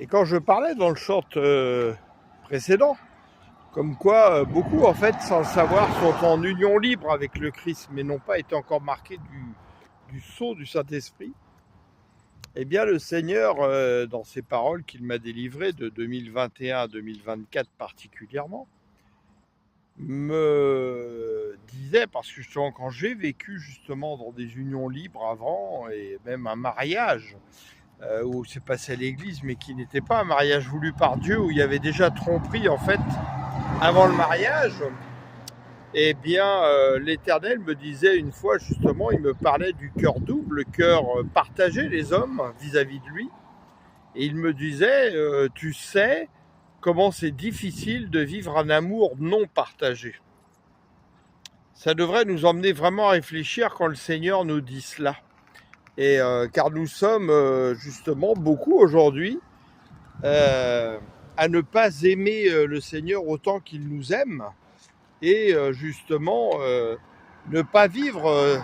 Et quand je parlais dans le short précédent, comme quoi beaucoup en fait sans le savoir sont en union libre avec le Christ mais n'ont pas été encore marqués du sceau du Saint-Esprit, eh bien le Seigneur, dans ces paroles qu'il m'a délivrées de 2021 à 2024 particulièrement, me disait, parce que justement quand j'ai vécu justement dans des unions libres avant, et même un mariage, où c'est passé à l'église, mais qui n'était pas un mariage voulu par Dieu, où il y avait déjà tromperie en fait avant le mariage, eh bien l'Éternel me disait une fois justement, il me parlait du cœur double, le cœur partagé les hommes vis-à-vis de lui, et il me disait, tu sais comment c'est difficile de vivre un amour non partagé. Ça devrait nous emmener vraiment à réfléchir quand le Seigneur nous dit cela. Et car nous sommes justement beaucoup aujourd'hui à ne pas aimer le Seigneur autant qu'il nous aime, et justement ne pas vivre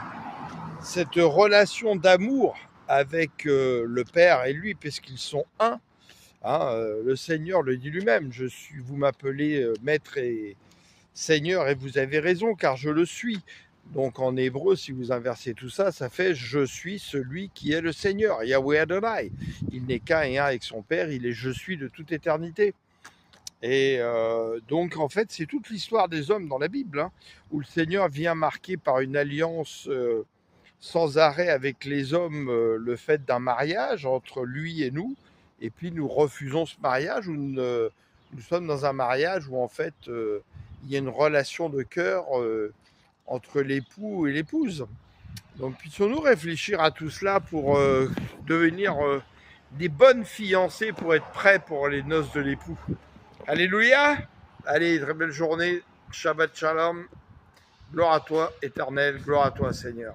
cette relation d'amour avec le Père et lui, puisqu'ils sont un. Le Seigneur le dit lui-même, vous m'appelez maître et Seigneur, et vous avez raison, car je le suis. Donc en hébreu, si vous inversez tout ça, ça fait je suis celui qui est le Seigneur, Yahweh Adonai. Il n'est qu'un et un avec son Père, il est je suis de toute éternité. Et donc en fait, c'est toute l'histoire des hommes dans la Bible, où le Seigneur vient marquer par une alliance sans arrêt avec les hommes, le fait d'un mariage entre lui et nous, et puis nous refusons ce mariage, où nous sommes dans un mariage où en fait il y a une relation de cœur entre l'époux et l'épouse. Donc puissions-nous réfléchir à tout cela pour devenir des bonnes fiancées, pour être prêts pour les noces de l'époux. Alléluia. Allez, très belle journée. Shabbat shalom. Gloire à toi, éternel. Gloire à toi, Seigneur.